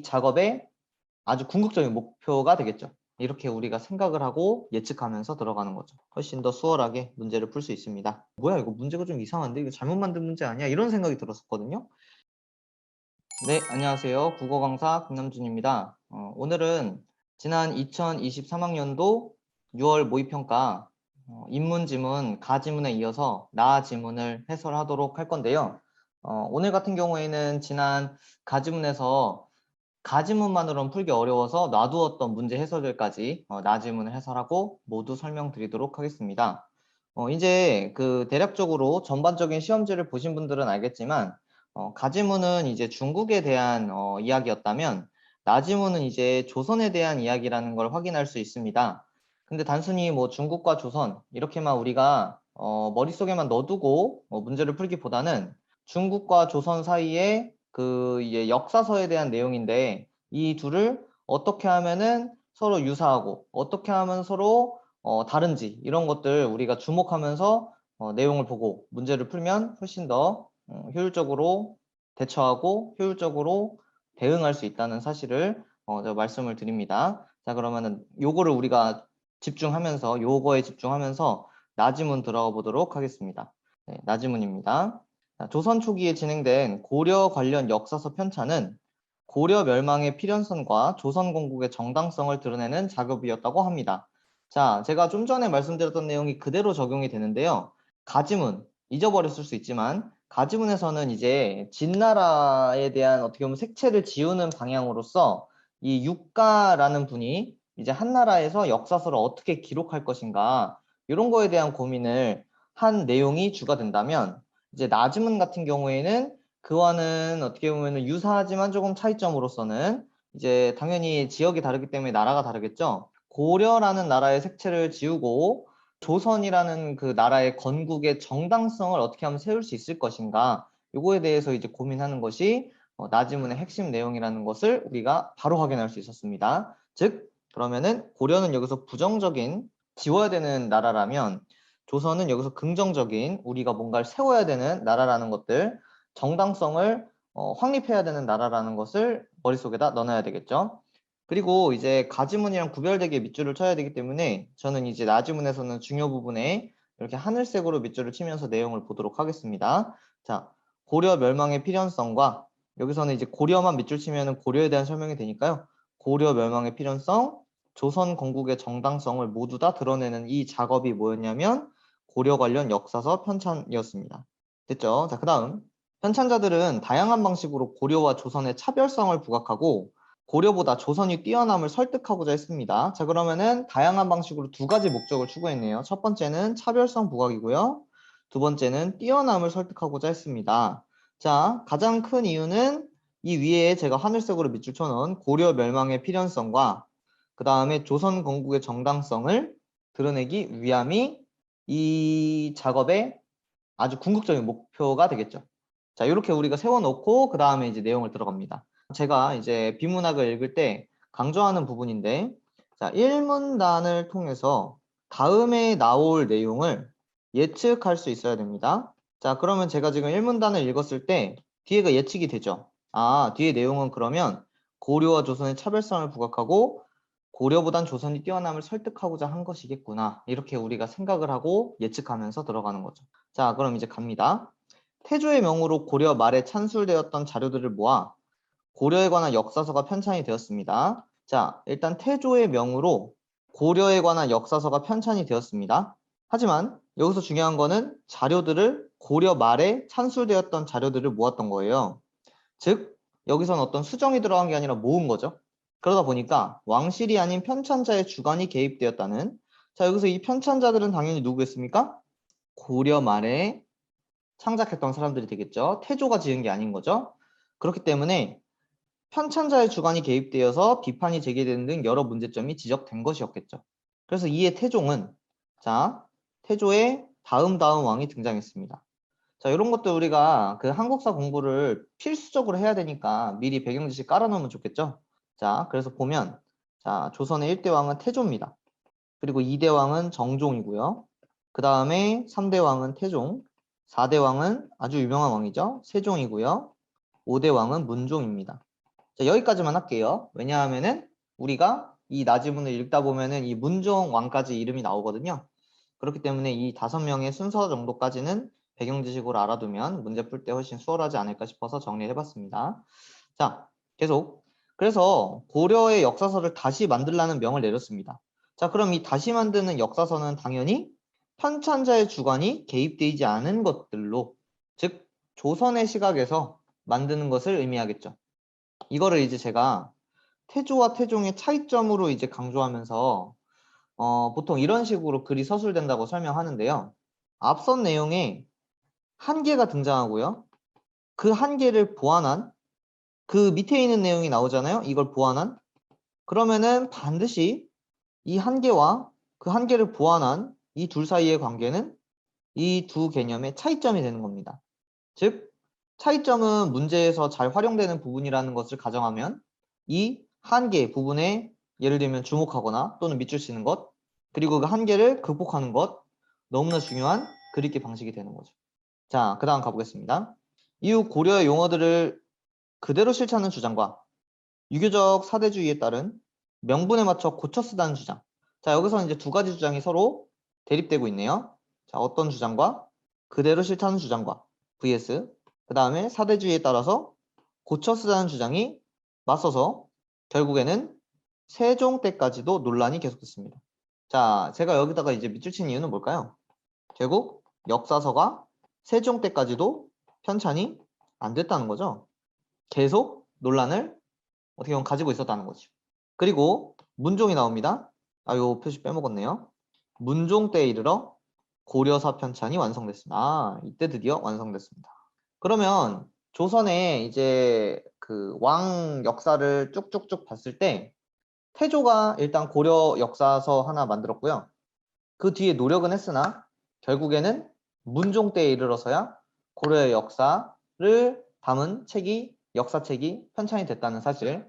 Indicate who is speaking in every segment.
Speaker 1: 작업의 아주 궁극적인 목표가 되겠죠. 이렇게 우리가 생각을 하고 예측하면서 들어가는 거죠. 훨씬 더 수월하게 문제를 풀 수 있습니다. 뭐야, 이거 문제가 좀 이상한데? 이거 잘못 만든 문제 아니야? 이런 생각이 들었었거든요. 네, 안녕하세요. 국어 강사 김남준입니다. 오늘은 지난 2023학년도 6월 모의평가 인문지문 가지문에 이어서 나지문을 해설하도록 할 건데요. 오늘 같은 경우에는 지난 가지문에서 가지문만으로는 풀기 어려워서 놔두었던 문제 해설들까지 나지문을 해설하고 모두 설명드리도록 하겠습니다. 이제 대략적으로 전반적인 시험지를 보신 분들은 알겠지만 가지문은 이제 중국에 대한 이야기였다면 나지문은 이제 조선에 대한 이야기라는 걸 확인할 수 있습니다. 근데 단순히 뭐 중국과 조선 이렇게만 우리가 머릿속에만 넣어두고 문제를 풀기보다는 중국과 조선 사이에 이제 역사서에 대한 내용인데 이 둘을 어떻게 하면은 서로 유사하고 어떻게 하면 서로 다른지 이런 것들 우리가 주목하면서 내용을 보고 문제를 풀면 훨씬 더 효율적으로 대처하고 효율적으로 대응할 수 있다는 사실을 제가 말씀을 드립니다. 자, 그러면은 요거를 우리가 요거에 집중하면서 나지문 들어가 보도록 하겠습니다. 네, 나지문입니다. 조선 초기에 진행된 고려 관련 역사서 편찬은 고려 멸망의 필연성과 조선 건국의 정당성을 드러내는 작업이었다고 합니다. 자, 제가 좀 전에 말씀드렸던 내용이 그대로 적용이 되는데요. 가지문, 잊어버렸을 수 있지만 가지문에서는 이제 진나라에 대한 어떻게 보면 색채를 지우는 방향으로서 이 육가라는 분이 이제 한나라에서 역사서를 어떻게 기록할 것인가 이런 거에 대한 고민을 한 내용이 주가 된다면 이제 나지문 같은 경우에는 그와는 어떻게 보면 유사하지만 조금 차이점으로서는 이제 당연히 지역이 다르기 때문에 나라가 다르겠죠. 고려라는 나라의 색채를 지우고 조선이라는 그 나라의 건국의 정당성을 어떻게 하면 세울 수 있을 것인가 요거에 대해서 이제 고민하는 것이 나지문의 핵심 내용이라는 것을 우리가 바로 확인할 수 있었습니다. 즉 그러면은 고려는 여기서 부정적인 지워야 되는 나라라면 조선은 여기서 긍정적인 우리가 뭔가를 세워야 되는 나라라는 것들 정당성을 확립해야 되는 나라라는 것을 머릿속에다 넣어놔야 되겠죠. 그리고 이제 가지문이랑 구별되게 밑줄을 쳐야 되기 때문에 저는 이제 나지문에서는 중요 부분에 이렇게 하늘색으로 밑줄을 치면서 내용을 보도록 하겠습니다. 자, 고려 멸망의 필연성과 여기서는 이제 고려만 밑줄 치면 고려에 대한 설명이 되니까요. 고려 멸망의 필연성, 조선 건국의 정당성을 모두 다 드러내는 이 작업이 뭐였냐면 고려 관련 역사서 편찬이었습니다. 됐죠? 자, 그 다음 편찬자들은 다양한 방식으로 고려와 조선의 차별성을 부각하고 고려보다 조선이 뛰어남을 설득하고자 했습니다. 자, 그러면은 다양한 방식으로 두 가지 목적을 추구했네요. 첫 번째는 차별성 부각이고요. 두 번째는 뛰어남을 설득하고자 했습니다. 자, 가장 큰 이유는 이 위에 제가 하늘색으로 밑줄 쳐놓은 고려 멸망의 필연성과 그 다음에 조선 건국의 정당성을 드러내기 위함이 이 작업의 아주 궁극적인 목표가 되겠죠. 자, 이렇게 우리가 세워놓고 그 다음에 이제 내용을 들어갑니다. 제가 이제 비문학을 읽을 때 강조하는 부분인데, 자, 1문단을 통해서 다음에 나올 내용을 예측할 수 있어야 됩니다. 자, 그러면 제가 지금 1문단을 읽었을 때 뒤에가 예측이 되죠. 아, 뒤에 내용은 그러면 고려와 조선의 차별성을 부각하고 고려보단 조선이 뛰어남을 설득하고자 한 것이겠구나. 이렇게 우리가 생각을 하고 예측하면서 들어가는 거죠. 자, 그럼 이제 갑니다. 태조의 명으로 고려 말에 찬술되었던 자료들을 모아 고려에 관한 역사서가 편찬이 되었습니다. 자, 일단 태조의 명으로 고려에 관한 역사서가 편찬이 되었습니다. 하지만 여기서 중요한 거는 자료들을 고려 말에 찬술되었던 자료들을 모았던 거예요. 즉, 여기서는 어떤 수정이 들어간 게 아니라 모은 거죠. 그러다 보니까 왕실이 아닌 편찬자의 주관이 개입되었다는, 자, 여기서 이 편찬자들은 당연히 누구였습니까? 고려 말에 창작했던 사람들이 되겠죠. 태조가 지은 게 아닌 거죠. 그렇기 때문에 편찬자의 주관이 개입되어서 비판이 제기되는 등 여러 문제점이 지적된 것이었겠죠. 그래서 이에 태종은, 자, 태조의 다음 왕이 등장했습니다. 자, 이런 것도 우리가 그 한국사 공부를 필수적으로 해야 되니까 미리 배경 지식 깔아놓으면 좋겠죠. 자, 그래서 보면, 자, 조선의 1대 왕은 태조입니다. 그리고 2대 왕은 정종이고요. 그 다음에 3대 왕은 태종, 4대 왕은 아주 유명한 왕이죠. 세종이고요. 5대 왕은 문종입니다. 자, 여기까지만 할게요. 왜냐하면은 우리가 이 나지문을 읽다 보면은 이 문종 왕까지 이름이 나오거든요. 그렇기 때문에 이 5명의 순서 정도까지는 배경 지식으로 알아두면 문제 풀 때 훨씬 수월하지 않을까 싶어서 정리해봤습니다. 자, 계속. 그래서 고려의 역사서를 다시 만들라는 명을 내렸습니다. 자, 그럼 이 다시 만드는 역사서는 당연히 편찬자의 주관이 개입되지 않은 것들로, 즉 조선의 시각에서 만드는 것을 의미하겠죠. 이거를 이제 제가 태조와 태종의 차이점으로 이제 강조하면서 보통 이런 식으로 글이 서술된다고 설명하는데요. 앞선 내용에 한계가 등장하고요. 그 한계를 보완한 그 밑에 있는 내용이 나오잖아요. 이걸 보완한 그러면은 반드시 이 한계와 그 한계를 보완한 이 둘 사이의 관계는 이 두 개념의 차이점이 되는 겁니다. 즉 차이점은 문제에서 잘 활용되는 부분이라는 것을 가정하면 이 한계 부분에 예를 들면 주목하거나 또는 밑줄 치는 것, 그리고 그 한계를 극복하는 것, 너무나 중요한 글읽기 방식이 되는 거죠. 자, 그 다음 가보겠습니다. 이후 고려의 용어들을 그대로 실천하는 주장과 유교적 사대주의에 따른 명분에 맞춰 고쳐 쓰다는 주장. 자, 여기서 이제 두 가지 주장이 서로 대립되고 있네요. 자, 어떤 주장과 그대로 싫다는 주장과 vs 그 다음에 사대주의에 따라서 고쳐 쓰다는 주장이 맞서서 결국에는 세종 때까지도 논란이 계속됐습니다. 자, 제가 여기다가 이제 밑줄 친 이유는 뭘까요? 결국 역사서가 세종 때까지도 편찬이 안 됐다는 거죠. 계속 논란을 어떻게 보면 가지고 있었다는 거죠. 그리고 문종이 나옵니다. 아, 요 표시 빼먹었네요. 문종 때에 이르러 고려사 편찬이 완성됐습니다. 아, 이때 드디어 완성됐습니다. 그러면 조선의 이제 그 왕 역사를 쭉쭉쭉 봤을 때 태조가 일단 고려 역사서 하나 만들었고요. 그 뒤에 노력은 했으나 결국에는 문종 때에 이르러서야 고려의 역사를 담은 책이 역사책이 편찬이 됐다는 사실.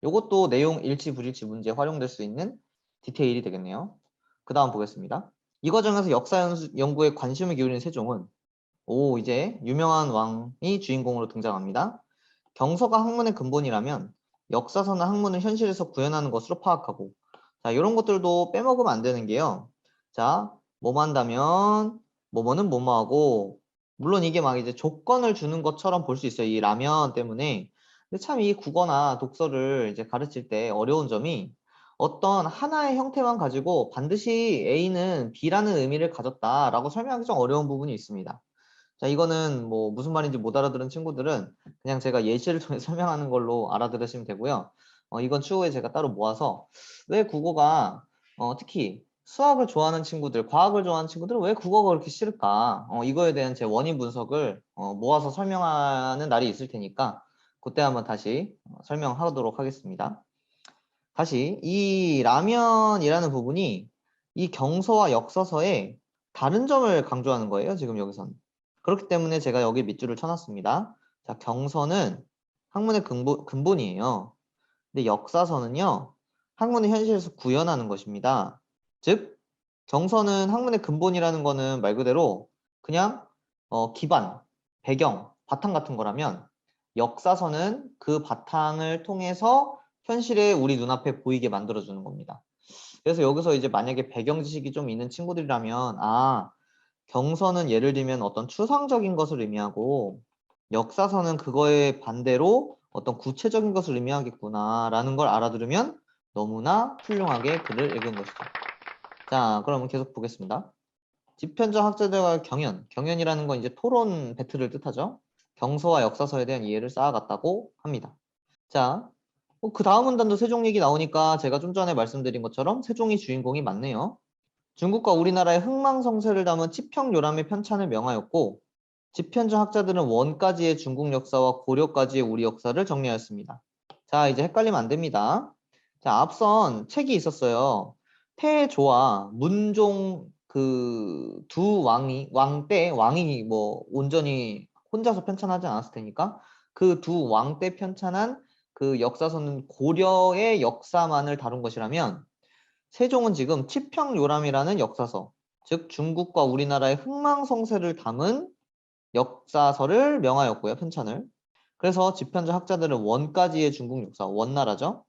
Speaker 1: 이것도 내용 일치 불일치 문제에 활용될 수 있는 디테일이 되겠네요. 그 다음 보겠습니다. 이 과정에서 역사 연구에 관심을 기울인 세종은 이제 유명한 왕이 주인공으로 등장합니다. 경서가 학문의 근본이라면 역사서나 학문은 현실에서 구현하는 것으로 파악하고, 자, 이런 것들도 빼먹으면 안 되는 게요. 자, 뭐뭐 한다면 뭐뭐는 뭐뭐하고, 물론 이게 막 이제 조건을 주는 것처럼 볼 수 있어요. 이 라면 때문에. 근데 참 이 국어나 독서를 이제 가르칠 때 어려운 점이 어떤 하나의 형태만 가지고 반드시 A는 B라는 의미를 가졌다라고 설명하기 좀 어려운 부분이 있습니다. 자, 이거는 뭐 무슨 말인지 못 알아들은 친구들은 그냥 제가 예시를 통해 설명하는 걸로 알아들으시면 되고요. 이건 추후에 제가 따로 모아서 왜 국어가 특히 수학을 좋아하는 친구들, 과학을 좋아하는 친구들은 왜 국어가 그렇게 싫을까? 이거에 대한 제 원인 분석을 모아서 설명하는 날이 있을 테니까 그때 한번 다시 설명하도록 하겠습니다. 다시 이 라면이라는 부분이 이 경서와 역사서의 다른 점을 강조하는 거예요. 지금 여기서는. 그렇기 때문에 제가 여기 밑줄을 쳐놨습니다. 자, 경서는 학문의 근본이에요. 근데 역사서는요, 학문을 현실에서 구현하는 것입니다. 즉, 경서는 학문의 근본이라는 거는 말 그대로 그냥 기반, 배경, 바탕 같은 거라면 역사서는 그 바탕을 통해서 현실에 우리 눈앞에 보이게 만들어주는 겁니다. 그래서 여기서 이제 만약에 배경 지식이 좀 있는 친구들이라면 경서는 예를 들면 어떤 추상적인 것을 의미하고 역사서는 그거에 반대로 어떤 구체적인 것을 의미하겠구나라는 걸 알아들으면 너무나 훌륭하게 글을 읽은 것이죠. 자, 그러면 계속 보겠습니다. 집현전 학자들과의 경연이라는 건 이제 토론 배틀을 뜻하죠. 경서와 역사서에 대한 이해를 쌓아갔다고 합니다. 자, 그 다음 문단도 세종 얘기 나오니까 제가 좀 전에 말씀드린 것처럼 세종이 주인공이 맞네요. 중국과 우리나라의 흥망성쇠를 담은 치평요람의 편찬을 명하였고 집현전 학자들은 원까지의 중국 역사와 고려까지의 우리 역사를 정리하였습니다. 자, 이제 헷갈리면 안 됩니다. 자, 앞선 책이 있었어요. 태조와 문종 그 두 왕 때 왕이 뭐 온전히 혼자서 편찬하지 않았을 테니까 그 두 왕 때 편찬한 그 역사서는 고려의 역사만을 다룬 것이라면 세종은 지금 치평요람이라는 역사서, 즉 중국과 우리나라의 흥망성쇠를 담은 역사서를 명하였고요, 편찬을. 그래서 집현자 학자들은 원까지의 중국 역사, 원나라죠.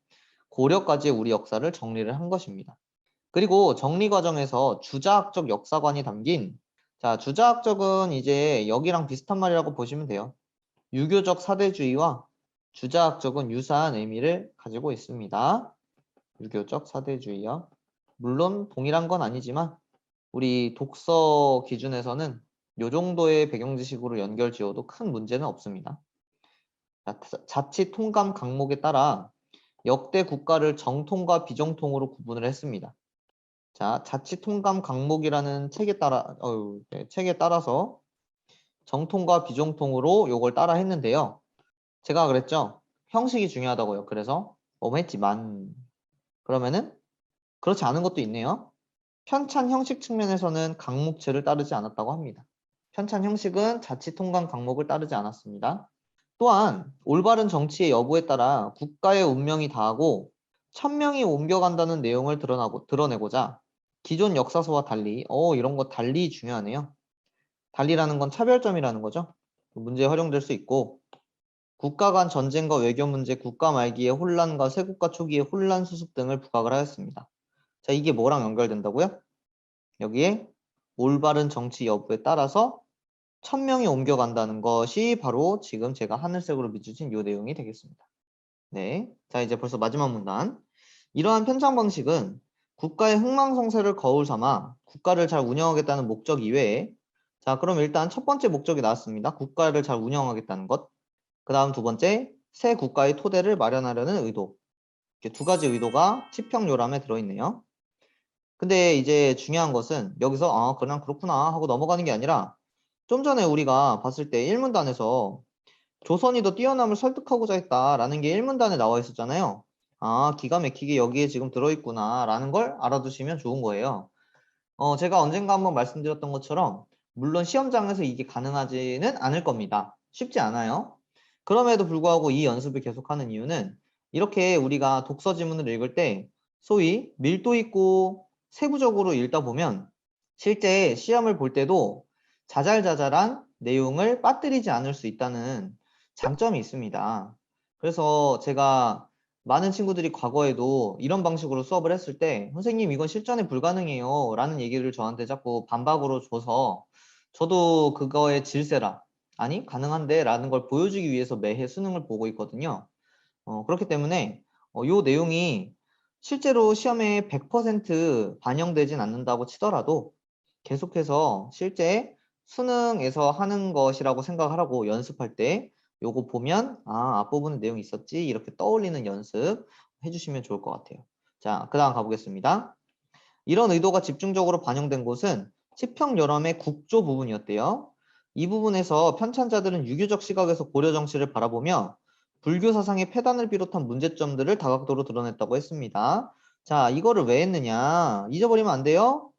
Speaker 1: 고려까지의 우리 역사를 정리를 한 것입니다. 그리고 정리 과정에서 주자학적 역사관이 담긴, 자, 주자학적은 이제 여기랑 비슷한 말이라고 보시면 돼요. 유교적 사대주의와 주자학적은 유사한 의미를 가지고 있습니다. 유교적 사대주의요. 물론 동일한 건 아니지만 우리 독서 기준에서는 이 정도의 배경 지식으로 연결 지어도 큰 문제는 없습니다. 자치 통감 강목에 따라 역대 국가를 정통과 비정통으로 구분을 했습니다. 자, 자치 통감 강목이라는 책에 따라서 정통과 비정통으로 요걸 따라 했는데요. 제가 그랬죠. 형식이 중요하다고요. 그래서 했지만 그러면은 그렇지 않은 것도 있네요. 편찬 형식 측면에서는 강목체를 따르지 않았다고 합니다. 편찬 형식은 자치 통감 강목을 따르지 않았습니다. 또한 올바른 정치의 여부에 따라 국가의 운명이 다하고 천명이 옮겨간다는 내용을 드러내고자 기존 역사서와 달리 이런 거 달리 중요하네요. 달리라는 건 차별점이라는 거죠. 문제에 활용될 수 있고 국가 간 전쟁과 외교 문제, 국가 말기의 혼란과 세국가 초기의 혼란 수습 등을 부각을 하였습니다. 자, 이게 뭐랑 연결된다고요? 여기에 올바른 정치 여부에 따라서 천명이 옮겨간다는 것이 바로 지금 제가 하늘색으로 밑줄친 이 내용이 되겠습니다. 네, 자 이제 벌써 마지막 문단. 이러한 편찬 방식은 국가의 흥망성쇠를 거울 삼아 국가를 잘 운영하겠다는 목적 이외에, 자 그럼 일단 첫 번째 목적이 나왔습니다. 국가를 잘 운영하겠다는 것. 그 다음 두 번째, 새 국가의 토대를 마련하려는 의도. 이렇게 두 가지 의도가 치평요람에 들어있네요. 근데 이제 중요한 것은 여기서 그냥 그렇구나 하고 넘어가는 게 아니라 좀 전에 우리가 봤을 때 1문단에서 조선이 더 뛰어남을 설득하고자 했다라는 게 1문단에 나와 있었잖아요. 기가 막히게 여기에 지금 들어있구나 라는 걸 알아두시면 좋은 거예요. 제가 언젠가 한번 말씀드렸던 것처럼 물론 시험장에서 이게 가능하지는 않을 겁니다. 쉽지 않아요. 그럼에도 불구하고 이 연습을 계속하는 이유는 이렇게 우리가 독서 지문을 읽을 때 소위 밀도 있고 세부적으로 읽다 보면 실제 시험을 볼 때도 자잘자잘한 내용을 빠뜨리지 않을 수 있다는 장점이 있습니다. 그래서 제가 많은 친구들이 과거에도 이런 방식으로 수업을 했을 때 선생님 이건 실전에 불가능해요 라는 얘기를 저한테 자꾸 반박으로 줘서 저도 그거의 질세라 아니 가능한데 라는 걸 보여주기 위해서 매해 수능을 보고 있거든요. 그렇기 때문에 이 내용이 실제로 시험에 100% 반영되진 않는다고 치더라도 계속해서 실제 수능에서 하는 것이라고 생각하라고 연습할 때 요거 보면 앞부분에 내용이 있었지 이렇게 떠올리는 연습 해주시면 좋을 것 같아요. 자, 그 다음 가보겠습니다. 이런 의도가 집중적으로 반영된 곳은 치평요람의 국조 부분이었대요. 이 부분에서 편찬자들은 유교적 시각에서 고려 정치를 바라보며 불교 사상의 폐단을 비롯한 문제점들을 다각도로 드러냈다고 했습니다. 자, 이거를 왜 했느냐? 잊어버리면 안 돼요.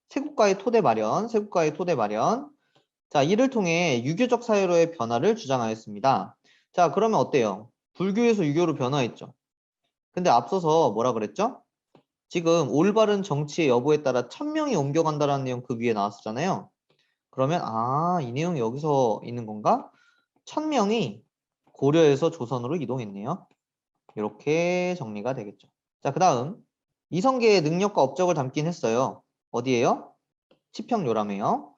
Speaker 1: 세국가의 토대 마련, 세국가의 토대 마련. 자, 이를 통해 유교적 사회로의 변화를 주장하였습니다. 자, 그러면 어때요? 불교에서 유교로 변화했죠. 근데 앞서서 뭐라 그랬죠? 지금 올바른 정치의 여부에 따라 천명이 옮겨간다라는 내용 그 위에 나왔었잖아요. 그러면 이 내용이 여기서 있는 건가? 천명이 고려에서 조선으로 이동했네요. 이렇게 정리가 되겠죠. 자, 그 다음 이성계의 능력과 업적을 담긴 했어요. 어디에요? 치평요람에요.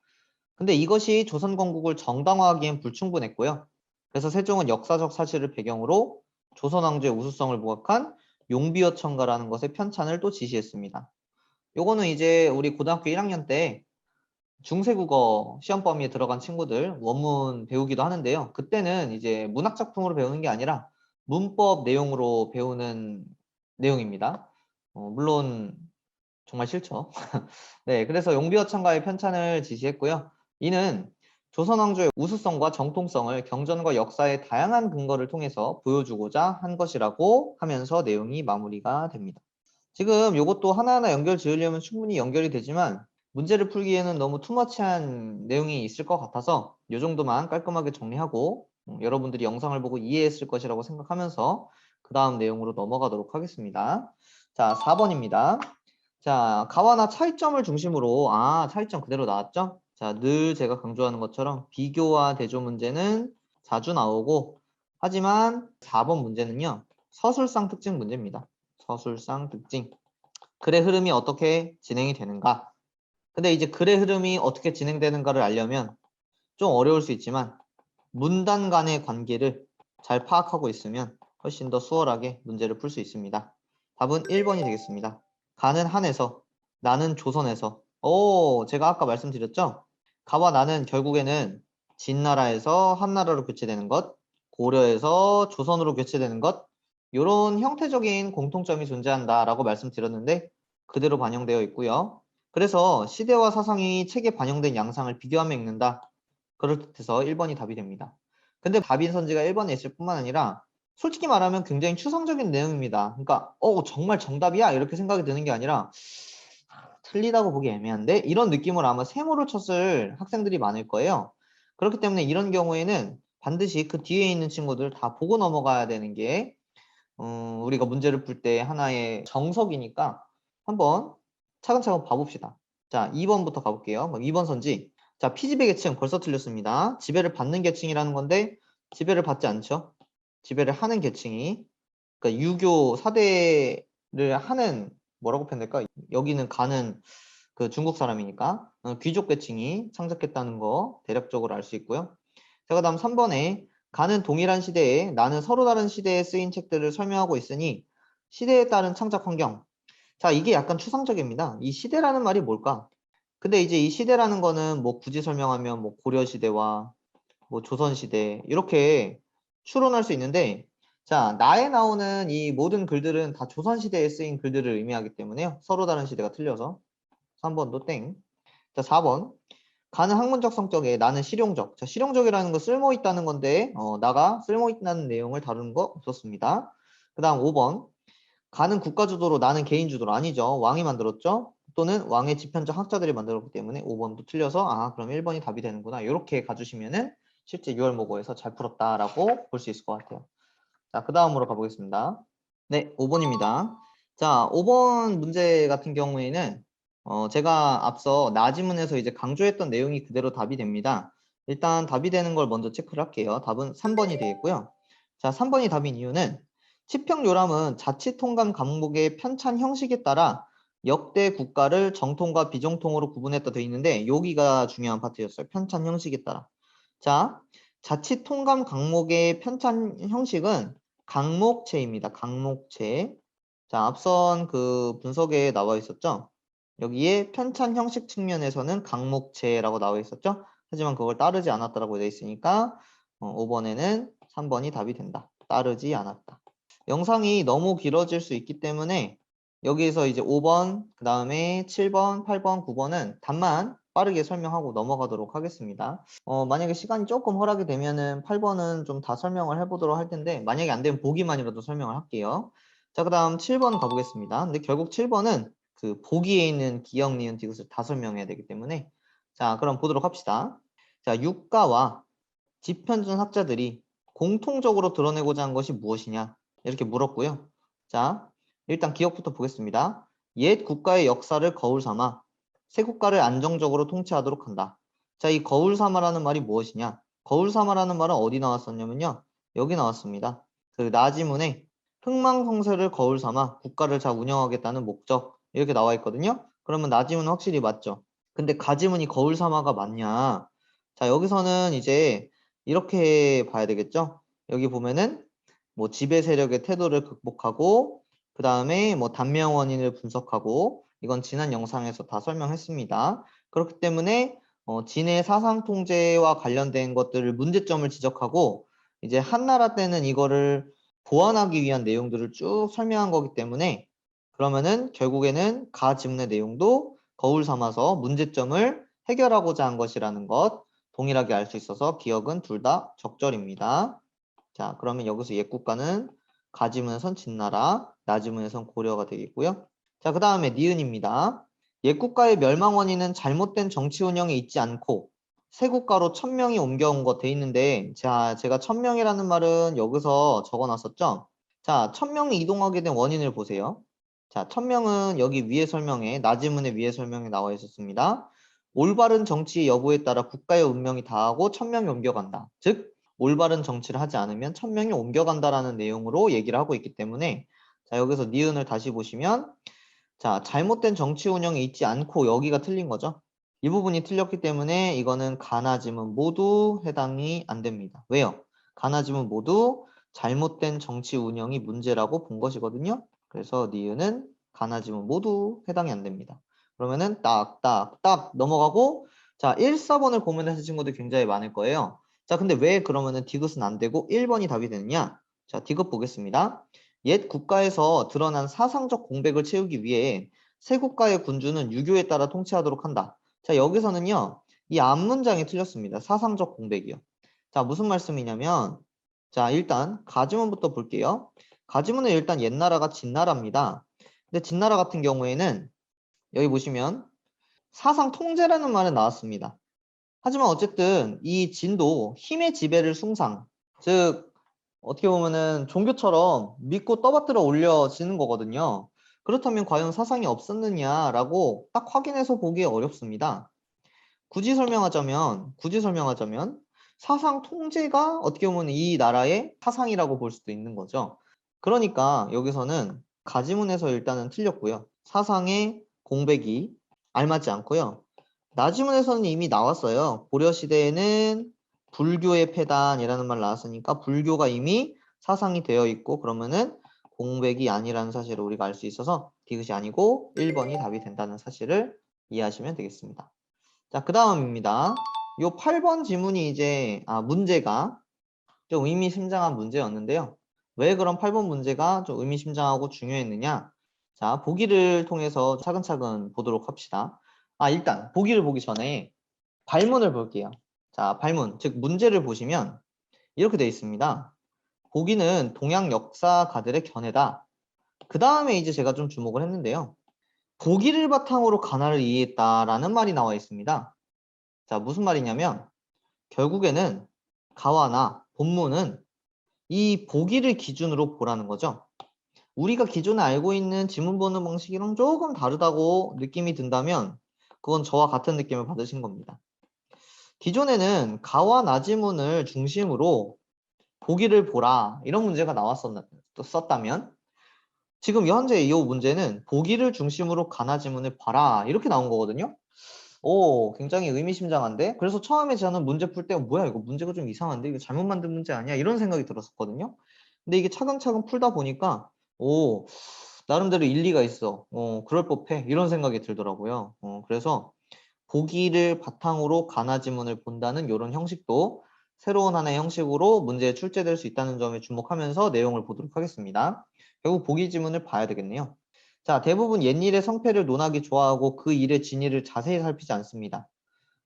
Speaker 1: 근데 이것이 조선 건국을 정당화하기엔 불충분했고요. 그래서 세종은 역사적 사실을 배경으로 조선 왕조의 우수성을 부각한 용비어천가라는 것의 편찬을 또 지시했습니다. 요거는 이제 우리 고등학교 1학년 때 중세국어 시험 범위에 들어간 친구들 원문 배우기도 하는데요. 그때는 이제 문학 작품으로 배우는 게 아니라 문법 내용으로 배우는 내용입니다. 물론 정말 싫죠. 네, 그래서 용비어천가의 편찬을 지시했고요. 이는 조선 왕조의 우수성과 정통성을 경전과 역사의 다양한 근거를 통해서 보여주고자 한 것이라고 하면서 내용이 마무리가 됩니다. 지금 이것도 하나하나 연결 지으려면 충분히 연결이 되지만 문제를 풀기에는 너무 투머치한 내용이 있을 것 같아서 이 정도만 깔끔하게 정리하고 여러분들이 영상을 보고 이해했을 것이라고 생각하면서 그 다음 내용으로 넘어가도록 하겠습니다. 자, 4번입니다. 자, 가와나 차이점을 중심으로 차이점 그대로 나왔죠? 자, 늘 제가 강조하는 것처럼 비교와 대조 문제는 자주 나오고 하지만 4번 문제는요. 서술상 특징 문제입니다. 서술상 특징. 글의 흐름이 어떻게 진행이 되는가? 근데 이제 글의 흐름이 어떻게 진행되는가를 알려면 좀 어려울 수 있지만 문단 간의 관계를 잘 파악하고 있으면 훨씬 더 수월하게 문제를 풀 수 있습니다. 답은 1번이 되겠습니다. 가는 한에서, 나는 조선에서. 제가 아까 말씀드렸죠? 가와 나는 결국에는 진나라에서 한나라로 교체되는 것, 고려에서 조선으로 교체되는 것, 이런 형태적인 공통점이 존재한다라고 말씀드렸는데 그대로 반영되어 있고요. 그래서 시대와 사상이 책에 반영된 양상을 비교하며 읽는다. 그럴듯해서 1번이 답이 됩니다. 근데 답인 선지가 1번에 있을 뿐만 아니라 솔직히 말하면 굉장히 추상적인 내용입니다. 그러니까 정말 정답이야? 이렇게 생각이 드는 게 아니라 틀리다고 보기 애매한데? 이런 느낌으로 아마 세모를 쳤을 학생들이 많을 거예요. 그렇기 때문에 이런 경우에는 반드시 그 뒤에 있는 친구들 다 보고 넘어가야 되는 게 우리가 문제를 풀 때 하나의 정석이니까 한번 차근차근 봐봅시다. 자, 2번부터 가볼게요. 2번 선지. 자, 피지배 계층 벌써 틀렸습니다. 지배를 받는 계층이라는 건데 지배를 받지 않죠. 지배를 하는 계층이, 그러니까 유교 사대를 하는, 뭐라고 표현될까? 여기는 가는 그 중국 사람이니까 귀족 계층이 창작했다는 거 대략적으로 알 수 있고요. 자, 그다음 3번에 가는 동일한 시대에 나는 서로 다른 시대에 쓰인 책들을 설명하고 있으니 시대에 따른 창작 환경. 자, 이게 약간 추상적입니다. 이 시대라는 말이 뭘까? 근데 이제 이 시대라는 거는 뭐 굳이 설명하면 뭐 고려 시대와 뭐 조선 시대 이렇게 추론할 수 있는데, 자, 나에 나오는 이 모든 글들은 다 조선 시대에 쓰인 글들을 의미하기 때문에요. 서로 다른 시대가 틀려서 3번도 땡. 자, 4번. 가는 학문적 성격에 나는 실용적. 자, 실용적이라는 거 쓸모 있다는 건데 나가 쓸모 있다는 내용을 다루는 거 없었습니다. 그 다음 5번. 가는 국가 주도로 나는 개인 주도로. 아니죠. 왕이 만들었죠. 또는 왕의 지편적 학자들이 만들었기 때문에 5번도 틀려서 그럼 1번이 답이 되는구나. 이렇게 가주시면은 실제 6월 모고에서 잘 풀었다라고 볼 수 있을 것 같아요. 자, 그 다음으로 가보겠습니다. 네, 5번입니다. 자, 5번 문제 같은 경우에는 제가 앞서 나지문에서 이제 강조했던 내용이 그대로 답이 됩니다. 일단 답이 되는 걸 먼저 체크를 할게요. 답은 3번이 되겠고요. 자, 3번이 답인 이유는 치평요람은 자치통감 강목의 편찬 형식에 따라 역대 국가를 정통과 비정통으로 구분했다 되어 있는데 여기가 중요한 파트였어요. 편찬 형식에 따라. 자, 자치통감 강목의 편찬 형식은 강목체입니다. 강목체. 자, 앞선 그 분석에 나와 있었죠. 여기에 편찬 형식 측면에서는 강목체라고 나와 있었죠. 하지만 그걸 따르지 않았다라고 되어 있으니까 5번에는 3번이 답이 된다. 따르지 않았다. 영상이 너무 길어질 수 있기 때문에 여기에서 이제 5번, 그 다음에 7번, 8번, 9번은 답만 빠르게 설명하고 넘어가도록 하겠습니다. 만약에 시간이 조금 허락이 되면은 8번은 좀 다 설명을 해보도록 할 텐데 만약에 안 되면 보기만이라도 설명을 할게요. 자, 그 다음 7번 가보겠습니다. 근데 결국 7번은 그 보기에 있는 기역, 니은, 디귿을 다 설명해야 되기 때문에 자, 그럼 보도록 합시다. 자, 유가와 지편준 학자들이 공통적으로 드러내고자 한 것이 무엇이냐 이렇게 물었고요. 자, 일단 기억부터 보겠습니다. 옛 국가의 역사를 거울 삼아 새 국가를 안정적으로 통치하도록 한다. 자, 이 거울 삼아라는 말이 무엇이냐? 거울 삼아라는 말은 어디 나왔었냐면요. 여기 나왔습니다. 그 나지문에 흥망성쇠를 거울 삼아 국가를 잘 운영하겠다는 목적 이렇게 나와 있거든요. 그러면 나지문은 확실히 맞죠. 근데 가지문이 거울 삼아가 맞냐? 자, 여기서는 이제 이렇게 봐야 되겠죠. 여기 보면은 뭐 지배 세력의 태도를 극복하고 그 다음에 뭐 단명 원인을 분석하고 이건 지난 영상에서 다 설명했습니다. 그렇기 때문에 진의 사상 통제와 관련된 것들을 문제점을 지적하고 이제 한나라 때는 이거를 보완하기 위한 내용들을 쭉 설명한 거기 때문에 그러면은 결국에는 가 지문의 내용도 거울 삼아서 문제점을 해결하고자 한 것이라는 것 동일하게 알 수 있어서 기억은 둘 다 적절입니다. 자, 그러면 여기서 옛 국가는 가지문에선 진나라, 나지문에선 고려가 되겠고요. 자, 그 다음에 니은입니다. 옛 국가의 멸망 원인은 잘못된 정치 운영에 있지 않고 새 국가로 천명이 옮겨온 것 돼 있는데 자, 제가 천명이라는 말은 여기서 적어놨었죠. 자, 천명이 이동하게 된 원인을 보세요. 자, 천명은 여기 위에 설명에 나지문의 위에 설명에 나와 있었습니다. 올바른 정치 여부에 따라 국가의 운명이 다하고 천명이 옮겨간다. 즉 올바른 정치를 하지 않으면 천명이 옮겨간다라는 내용으로 얘기를 하고 있기 때문에 자, 여기서 니은을 다시 보시면 자, 잘못된 정치 운영이 있지 않고 여기가 틀린 거죠. 이 부분이 틀렸기 때문에 이거는 가나 지문 모두 해당이 안 됩니다. 왜요? 가나 지문 모두 잘못된 정치 운영이 문제라고 본 것이거든요. 그래서 니은은 가나 지문 모두 해당이 안 됩니다. 그러면은 딱 넘어가고 자, 1, 4번을 고민하신 친구들 굉장히 많을 거예요. 자, 근데 왜 그러면은 디귿은 안 되고 1번이 답이 되느냐? 자, 디귿 보겠습니다. 옛 국가에서 드러난 사상적 공백을 채우기 위해 새 국가의 군주는 유교에 따라 통치하도록 한다. 자, 여기서는요. 이 앞문장이 틀렸습니다. 사상적 공백이요. 자, 무슨 말씀이냐면 자, 일단 가지문부터 볼게요. 가지문은 일단 옛나라가 진나라입니다. 근데 진나라 같은 경우에는 여기 보시면 사상 통제라는 말은 나왔습니다. 하지만 어쨌든 이 진도 힘의 지배를 숭상, 즉 어떻게 보면은 종교처럼 믿고 떠받들어 올려지는 거거든요. 그렇다면 과연 사상이 없었느냐라고 딱 확인해서 보기 어렵습니다. 굳이 설명하자면 사상 통제가 어떻게 보면 이 나라의 사상이라고 볼 수도 있는 거죠. 그러니까 여기서는 가지문에서 일단은 틀렸고요. 사상의 공백이 알맞지 않고요. 나지문에서는 이미 나왔어요. 고려시대에는 불교의 폐단이라는 말 나왔으니까 불교가 이미 사상이 되어 있고 그러면은 공백이 아니라는 사실을 우리가 알 수 있어서 디귿이 아니고 1번이 답이 된다는 사실을 이해하시면 되겠습니다. 자, 그 다음입니다. 요 8번 지문이 이제 문제가 좀 의미심장한 문제였는데요. 왜 그런 8번 문제가 좀 의미심장하고 중요했느냐? 자, 보기를 통해서 차근차근 보도록 합시다. 일단 보기를 보기 전에 발문을 볼게요. 자, 발문, 즉 문제를 보시면 이렇게 되어 있습니다. 보기는 동양 역사가들의 견해다. 그 다음에 이제 제가 좀 주목을 했는데요. 보기를 바탕으로 가나를 이해했다라는 말이 나와 있습니다. 자, 무슨 말이냐면 결국에는 가와나 본문은 이 보기를 기준으로 보라는 거죠. 우리가 기존에 알고 있는 지문 보는 방식이랑 조금 다르다고 느낌이 든다면 그건 저와 같은 느낌을 받으신 겁니다. 기존에는 가와 나 지문을 중심으로 보기를 보라 이런 문제가 썼다면 지금 현재 이 문제는 보기를 중심으로 가나 지문을 봐라 이렇게 나온 거거든요. 오, 굉장히 의미심장한데? 그래서 처음에 저는 문제 풀 때 뭐야 이거 문제가 좀 이상한데? 이거 잘못 만든 문제 아니야? 이런 생각이 들었었거든요. 근데 이게 차근차근 풀다 보니까 오, 나름대로 일리가 있어. 그럴 법해. 이런 생각이 들더라고요. 그래서 보기를 바탕으로 가나 지문을 본다는 이런 형식도 새로운 하나의 형식으로 문제에 출제될 수 있다는 점에 주목하면서 내용을 보도록 하겠습니다. 결국 보기 지문을 봐야 되겠네요. 자, 대부분 옛일의 성패를 논하기 좋아하고 그 일의 진위를 자세히 살피지 않습니다.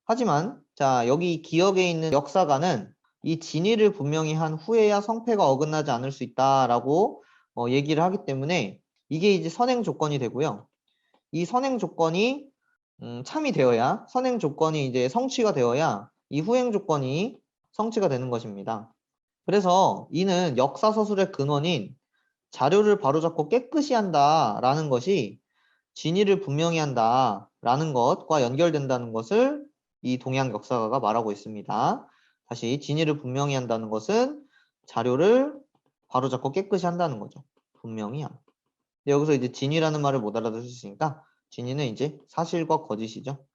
Speaker 1: 하지만 자, 여기 기억에 있는 역사가는 이 진위를 분명히 한 후에야 성패가 어긋나지 않을 수 있다라고 얘기를 하기 때문에 이게 이제 선행 조건이 되고요. 이 선행 조건이 참이 되어야 선행 조건이 이제 성취가 되어야 이 후행 조건이 성취가 되는 것입니다. 그래서 이는 역사서술의 근원인 자료를 바로잡고 깨끗이 한다라는 것이 진위를 분명히 한다라는 것과 연결된다는 것을 이 동양 역사가가 말하고 있습니다. 다시 진위를 분명히 한다는 것은 자료를 바로잡고 깨끗이 한다는 거죠. 분명히 함. 여기서 이제 진위라는 말을 못 알아들으시니까 진위는 이제 사실과 거짓이죠.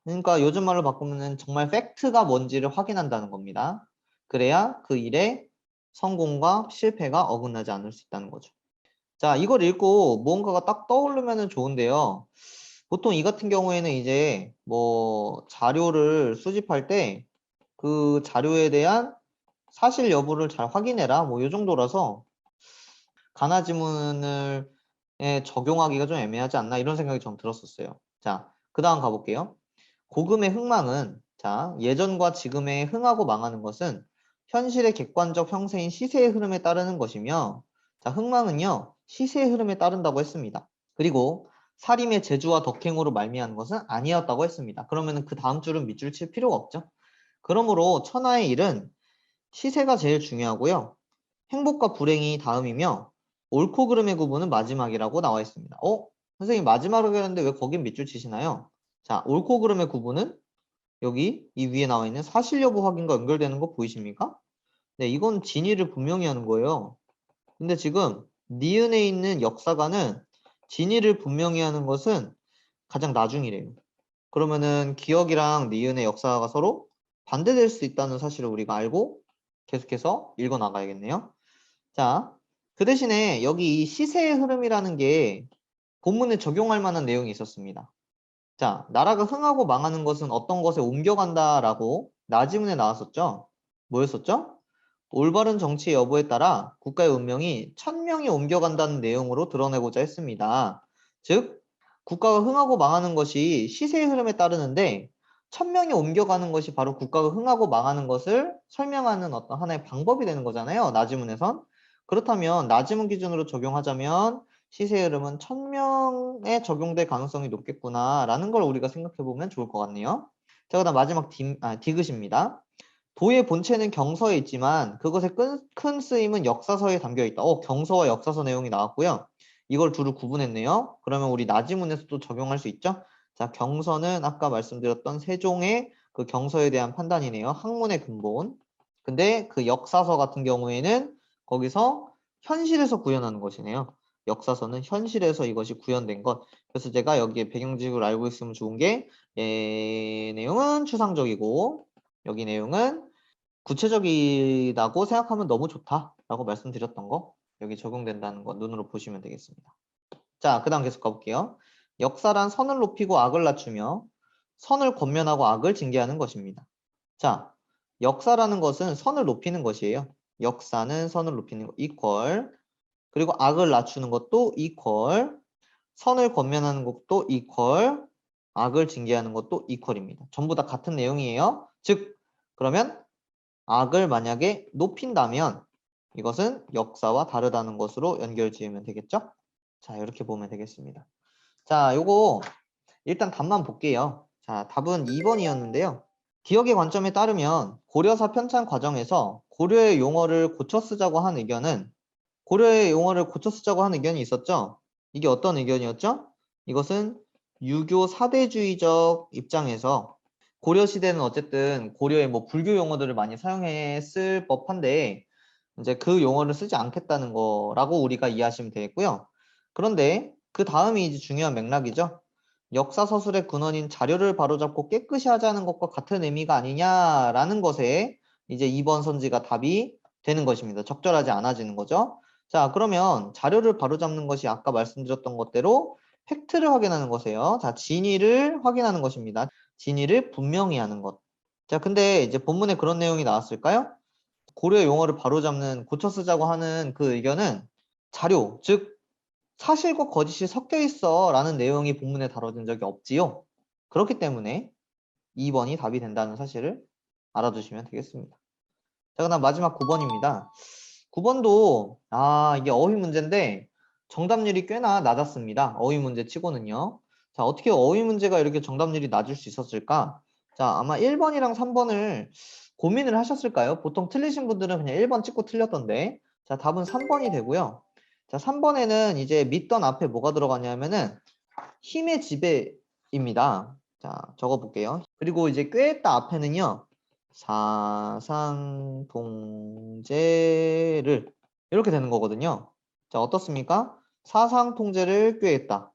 Speaker 1: 그러니까 요즘 말로 바꾸면 정말 팩트가 뭔지를 확인한다는 겁니다. 그래야 그 일의 성공과 실패가 어긋나지 않을 수 있다는 거죠. 자, 이걸 읽고 무언가가 딱 떠오르면 좋은데요. 보통 이 같은 경우에는 이제 뭐 자료를 수집할 때 그 자료에 대한 사실 여부를 잘 확인해라. 뭐 이 정도라서 가나 지문을 적용하기가 좀 애매하지 않나 이런 생각이 좀 들었었어요. 자, 그 다음 가볼게요. 고금의 흥망은 자, 예전과 지금의 흥하고 망하는 것은 현실의 객관적 형세인 시세의 흐름에 따르는 것이며 자, 흥망은요. 시세의 흐름에 따른다고 했습니다. 그리고 사림의 재주와 덕행으로 말미암은 것은 아니었다고 했습니다. 그러면 그 다음 줄은 밑줄 칠 필요가 없죠. 그러므로 천하의 일은 시세가 제일 중요하고요. 행복과 불행이 다음이며 옳고 그름의 구분은 마지막이라고 나와 있습니다. 선생님 마지막으로 했는데 왜 거긴 밑줄 치시나요? 자, 옳고 그름의 구분은 여기 이 위에 나와 있는 사실 여부 확인과 연결되는 거 보이십니까? 네, 이건 진위를 분명히 하는 거예요. 근데 지금 니은에 있는 역사가는 진위를 분명히 하는 것은 가장 나중이래요. 그러면은 기억이랑 니은의 역사가 서로 반대될 수 있다는 사실을 우리가 알고 계속해서 읽어 나가야겠네요. 자, 그 대신에 여기 이 시세의 흐름이라는 게 본문에 적용할 만한 내용이 있었습니다. 자, 나라가 흥하고 망하는 것은 어떤 것에 옮겨간다라고 나지문에 나왔었죠. 뭐였었죠? 올바른 정치 여부에 따라 국가의 운명이 1000명이 옮겨간다는 내용으로 드러내고자 했습니다. 즉, 국가가 흥하고 망하는 것이 시세의 흐름에 따르는데 1000명이 옮겨가는 것이 바로 국가가 흥하고 망하는 것을 설명하는 어떤 하나의 방법이 되는 거잖아요. 나지문에선. 그렇다면 나지문 기준으로 적용하자면 시세의 흐름은 1000명에 적용될 가능성이 높겠구나라는 걸 우리가 생각해 보면 좋을 것 같네요. 자, 그다음 마지막 디귿입니다. 도의 본체는 경서에 있지만 그것의 큰 쓰임은 역사서에 담겨 있다. 경서와 역사서 내용이 나왔고요. 이걸 두루 구분했네요. 그러면 우리 나지문에서도 적용할 수 있죠? 자, 경서는 아까 말씀드렸던 세종의 그 경서에 대한 판단이네요. 학문의 근본. 근데 그 역사서 같은 경우에는 거기서 현실에서 구현하는 것이네요. 역사서는 현실에서 이것이 구현된 것. 그래서 제가 여기에 배경지식을 알고 있으면 좋은 게 내용은 추상적이고 여기 내용은 구체적이다고 생각하면 너무 좋다라고 말씀드렸던 거 여기 적용된다는 거 눈으로 보시면 되겠습니다. 자, 그 다음 계속 가볼게요. 역사란 선을 높이고 악을 낮추며 선을 권면하고 악을 징계하는 것입니다. 자, 역사라는 것은 선을 높이는 것이에요. 역사는 선을 높이는 거 equal 그리고 악을 낮추는 것도 equal 선을 권면하는 것도 equal 악을 징계하는 것도 equal입니다. 전부 다 같은 내용이에요. 즉 그러면 악을 만약에 높인다면 이것은 역사와 다르다는 것으로 연결 지으면 되겠죠? 자, 이렇게 보면 되겠습니다. 자, 요거 일단 답만 볼게요. 자, 답은 2번이었는데요. 기억의 관점에 따르면 고려사 편찬 과정에서 고려의 용어를 고쳐 쓰자고 한 의견은 고려의 용어를 고쳐 쓰자고 한 의견이 있었죠? 이게 어떤 의견이었죠? 이것은 유교 사대주의적 입장에서 고려 시대는 어쨌든 고려의 뭐 불교 용어들을 많이 사용했을 법한데 이제 그 용어를 쓰지 않겠다는 거라고 우리가 이해하시면 되겠고요. 그런데 그 다음이 이제 중요한 맥락이죠. 역사 서술의 근원인 자료를 바로잡고 깨끗이 하자는 것과 같은 의미가 아니냐라는 것에 이제 2번 선지가 답이 되는 것입니다. 적절하지 않아지는 거죠. 자, 그러면 자료를 바로잡는 것이 아까 말씀드렸던 것대로 팩트를 확인하는 것이에요. 자, 진위를 확인하는 것입니다. 진위를 분명히 하는 것. 자, 근데 이제 본문에 그런 내용이 나왔을까요? 고려 용어를 바로잡는 고쳐 쓰자고 하는 그 의견은 자료, 즉 사실과 거짓이 섞여 있어 라는 내용이 본문에 다뤄진 적이 없지요. 그렇기 때문에 2번이 답이 된다는 사실을 알아두시면 되겠습니다. 자, 그다음 마지막 9번입니다. 9번도 이게 어휘 문제인데 정답률이 꽤나 낮았습니다. 어휘 문제 치고는요. 자, 어떻게 어휘 문제가 이렇게 정답률이 낮을 수 있었을까? 자, 아마 1번이랑 3번을 고민을 하셨을까요? 보통 틀리신 분들은 그냥 1번 찍고 틀렸던데. 자, 답은 3번이 되고요. 자, 3번에는 이제 믿던 앞에 뭐가 들어가냐면은 힘의 지배입니다. 자, 적어볼게요. 그리고 이제 꾀했다 앞에는요. 사상통제를 이렇게 되는 거거든요. 자, 어떻습니까? 사상통제를 꾀했다.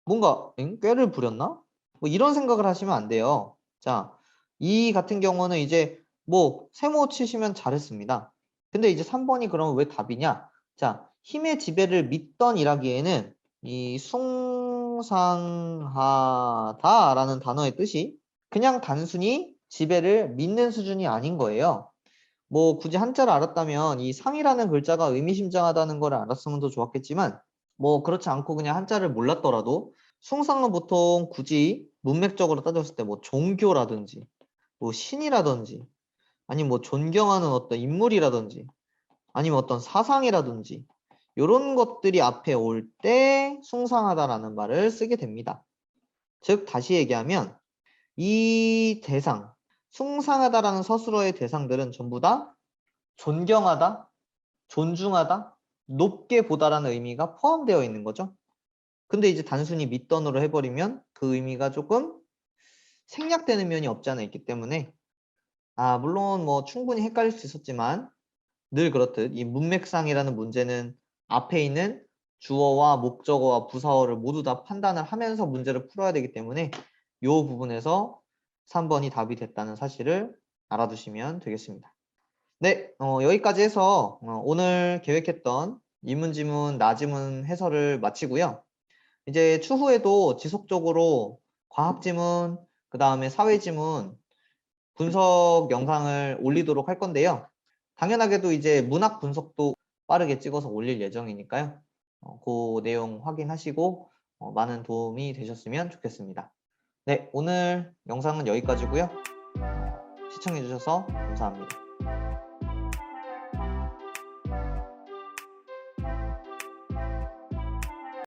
Speaker 1: 뭔가 꾀를 부렸나? 뭐 이런 생각을 하시면 안 돼요. 자, 이 같은 경우는 이제 뭐 세모 치시면 잘했습니다. 근데 이제 3번이 그러면 왜 답이냐? 자, 힘의 지배를 믿던 이라기에는 이 숭상하다라는 단어의 뜻이 그냥 단순히 지배를 믿는 수준이 아닌 거예요. 뭐 굳이 한자를 알았다면 이 상이라는 글자가 의미심장하다는 걸 알았으면 더 좋았겠지만 뭐 그렇지 않고 그냥 한자를 몰랐더라도 숭상은 보통 굳이 문맥적으로 따졌을 때 뭐 종교라든지 뭐 신이라든지 아니면 뭐 존경하는 어떤 인물이라든지 아니면 어떤 사상이라든지 이런 것들이 앞에 올 때 숭상하다라는 말을 쓰게 됩니다. 즉 다시 얘기하면 이 대상, 숭상하다라는 서술어의 대상들은 전부 다 존경하다, 존중하다, 높게 보다라는 의미가 포함되어 있는 거죠. 근데 이제 단순히 믿던으로 해버리면 그 의미가 조금 생략되는 면이 없지 않아 있기 때문에 물론 뭐 충분히 헷갈릴 수 있었지만 늘 그렇듯 이 문맥상이라는 문제는 앞에 있는 주어와 목적어와 부사어를 모두 다 판단을 하면서 문제를 풀어야 되기 때문에 이 부분에서 3번이 답이 됐다는 사실을 알아두시면 되겠습니다. 네, 여기까지 해서 오늘 계획했던 이문지문, 나지문 해설을 마치고요. 이제 추후에도 지속적으로 과학지문, 그 다음에 사회지문 분석 영상을 올리도록 할 건데요. 당연하게도 이제 문학 분석도 빠르게 찍어서 올릴 예정이니까요. 그 내용 확인하시고 많은 도움이 되셨으면 좋겠습니다. 네, 오늘 영상은 여기까지고요. 시청해주셔서 감사합니다.